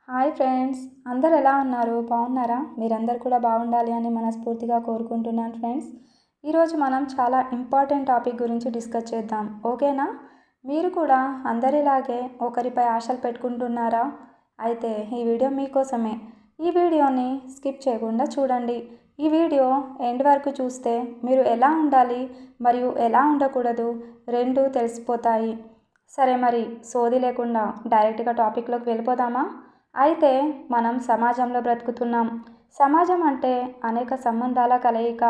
Hi friends, అందరు ఎలా ఉన్నారు? బాగున్నారా? మీరందరూ కూడా బాగుండాలి అని మనస్ఫూర్తిగా కోరుకుంటున్నాను ఫ్రెండ్స్. ఈరోజు మనం చాలా ఇంపార్టెంట్ టాపిక్ గురించి డిస్కస్ చేద్దాం, ఓకేనా? మీరు కూడా అందరిలాగే ఒకరిపై ఆశలు పెట్టుకుంటున్నారా? అయితే ఈ వీడియో మీకోసమే. ఈ వీడియోని స్కిప్ చేయకుండా చూడండి. ఈ వీడియో ఎండ్ వరకు చూస్తే మీరు ఎలా ఉండాలి మరియు ఎలా ఉండకూడదు రెండూ తెలిసిపోతాయి. సరే, మరి సోది లేకుండా డైరెక్ట్గా టాపిక్లోకి వెళ్ళిపోదామా? అయితే మనం సమాజంలో బ్రతుకుతున్నాం. సమాజం అంటే అనేక సంబంధాల కలయిక.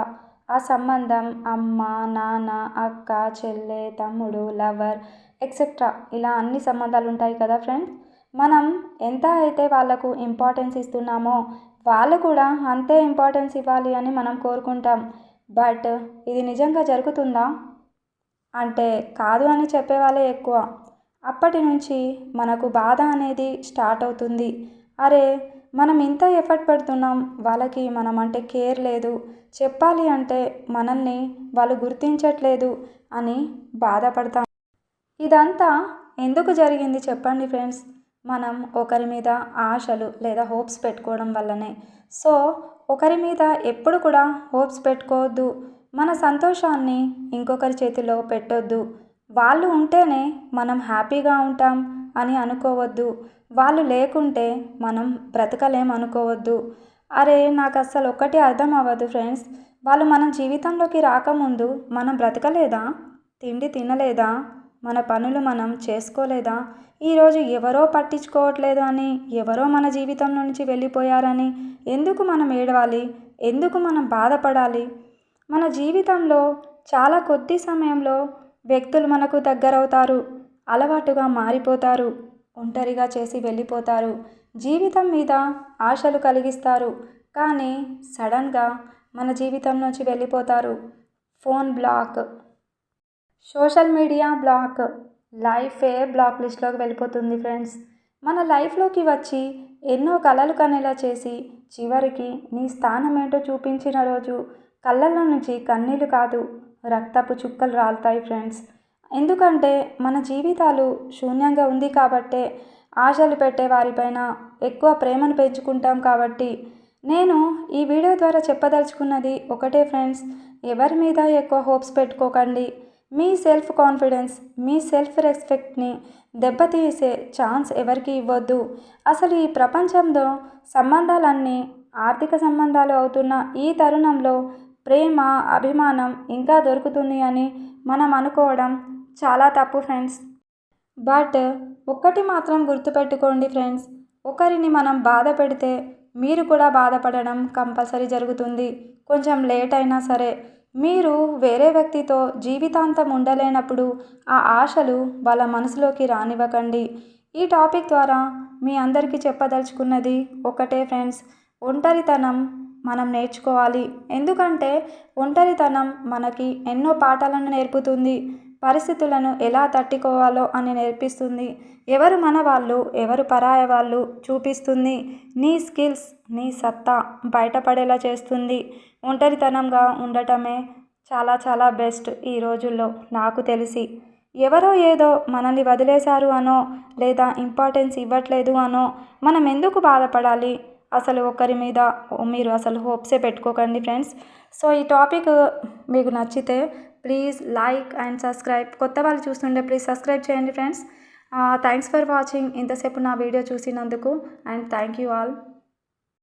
ఆ సంబంధం అమ్మ, నాన్న, అక్క, చెల్లె, తమ్ముడు, లవర్ ఎక్సెట్రా ఇలా అన్ని సంబంధాలు ఉంటాయి కదా ఫ్రెండ్స్. మనం ఎంత అయితే వాళ్ళకు ఇంపార్టెన్స్ ఇస్తున్నామో వాళ్ళు కూడా అంతే ఇంపార్టెన్స్ ఇవ్వాలి అని మనం కోరుకుంటాం. బట్ ఇది నిజంగా జరుగుతుందా అంటే కాదు అని చెప్పేవాళ్ళే ఎక్కువ. అప్పటి నుంచి మనకు బాధ అనేది స్టార్ట్ అవుతుంది. అరే, మనం ఇంత ఎఫర్ట్ పెడుతున్నాం, వాళ్ళకి మనం అంటే కేర్ లేదు, చెప్పాలి అంటే మనల్ని వాళ్ళు గుర్తించట్లేదు అని బాధపడతాం. ఇదంతా ఎందుకు జరిగింది చెప్పండి ఫ్రెండ్స్? మనం ఒకరి మీద ఆశలు లేదా హోప్స్ పెట్టుకోవడం వల్లనే. సో ఒకరి మీద ఎప్పుడు కూడా హోప్స్ పెట్టుకోవద్దు. మన సంతోషాన్ని ఇంకొకరి చేతిలో పెట్టొద్దు. వాళ్ళు ఉంటేనే మనం హ్యాపీగా ఉంటాం అని అనుకోవద్దు. వాళ్ళు లేకుంటే మనం బ్రతకలేం అనుకోవద్దు. అరే, నాకు అస్సలు ఒక్కటి అర్థం అవ్వదు ఫ్రెండ్స్. వాళ్ళు మన జీవితంలోకి రాకముందు మనం బ్రతకలేదా? తిండి తినలేదా? మన పనులు మనం చేసుకోలేదా? ఈరోజు ఎవరో పట్టించుకోవట్లేదు అని, ఎవరో మన జీవితం నుంచి వెళ్ళిపోయారని ఎందుకు మనం ఏడవాలి? ఎందుకు మనం బాధపడాలి? మన జీవితంలో చాలా కొద్ది సమయంలో వ్యక్తులు మనకు దగ్గరవుతారు, అలవాటుగా మారిపోతారు, ఒంటరిగా చేసి వెళ్ళిపోతారు, జీవితం మీద ఆశలు కలిగిస్తారు, కానీ సడన్గా మన జీవితం నుంచి వెళ్ళిపోతారు. Phone block, social media block, లైఫే బ్లాక్ లిస్ట్లోకి వెళ్ళిపోతుంది ఫ్రెండ్స్. మన లైఫ్లోకి వచ్చి ఎన్నో కలలు కనేలా చేసి చివరికి నీ స్థానం ఏంటో చూపించిన రోజు కళ్ళల్లో నుంచి కన్నీళ్ళు కాదు, రక్తపు చుక్కలు రాలుతాయి ఫ్రెండ్స్. ఎందుకంటే మన జీవితాలు శూన్యంగా ఉంది కాబట్టే ఆశలు పెట్టే వారిపైన ఎక్కువ ప్రేమను పెంచుకుంటాం కాబట్టి. నేను ఈ వీడియో ద్వారా చెప్పదలుచుకున్నది ఒకటే ఫ్రెండ్స్, ఎవరి మీద ఎక్కువ హోప్స్ పెట్టుకోకండి. మీ సెల్ఫ్ కాన్ఫిడెన్స్, మీ సెల్ఫ్ రెస్పెక్ట్ని దెబ్బతీసే ఛాన్స్ ఎవరికి ఇవ్వద్దు. అసలు ఈ ప్రపంచంలో సంబంధాలన్నీ ఆర్థిక సంబంధాలు అవుతున్న ఈ తరుణంలో ప్రేమ, అభిమానం ఇంకా దొరుకుతుంది అని మనం అనుకోవడం చాలా తప్పు ఫ్రెండ్స్. బట్ ఒక్కటి మాత్రం గుర్తుపెట్టుకోండి ఫ్రెండ్స్, ఒకరిని మనం బాధ పెడితే మీరు కూడా బాధపడడం కంపల్సరీ జరుగుతుంది. కొంచెం లేట్ అయినా సరే. మీరు వేరే వ్యక్తితో జీవితాంతం ఉండలేనప్పుడు ఆ ఆశలు వాళ్ళ మనసులోకి రానివ్వకండి. ఈ టాపిక్ ద్వారా మీ అందరికీ చెప్పదలుచుకున్నది ఒకటే ఫ్రెండ్స్, ఒంటరితనం మనం నేర్చుకోవాలి. ఎందుకంటే ఒంటరితనం మనకి ఎన్నో పాఠాలను నేర్పుతుంది. పరిస్థితులను ఎలా తట్టుకోవాలో అని నేర్పిస్తుంది. ఎవరు మన వాళ్ళు, ఎవరు పరాయ వాళ్ళు చూపిస్తుంది. నీ స్కిల్స్, నీ సత్తా బయటపడేలా చేస్తుంది. ఒంటరితనంగా ఉండటమే చాలా చాలా బెస్ట్ ఈ రోజుల్లో నాకు తెలిసి. ఎవరో ఏదో మనల్ని వదిలేశారు అనో లేదా ఇంపార్టెన్స్ ఇవ్వట్లేదు అనో మనం ఎందుకు బాధపడాలి? అసలు ఒకరి మీద మీరు అసలు హోప్సే పెట్టుకోకండి ఫ్రెండ్స్. సో ఈ టాపిక్ మీకు నచ్చితే ప్లీజ్ లైక్ అండ్ సబ్స్క్రైబ్. కొత్త వాళ్ళు చూస్తుంటే ప్లీజ్ సబ్స్క్రైబ్ చేయండి ఫ్రెండ్స్. Thanks for watching. ఇంతసేపు నా వీడియో చూసినందుకు అండ్ థ్యాంక్ యూ ఆల్.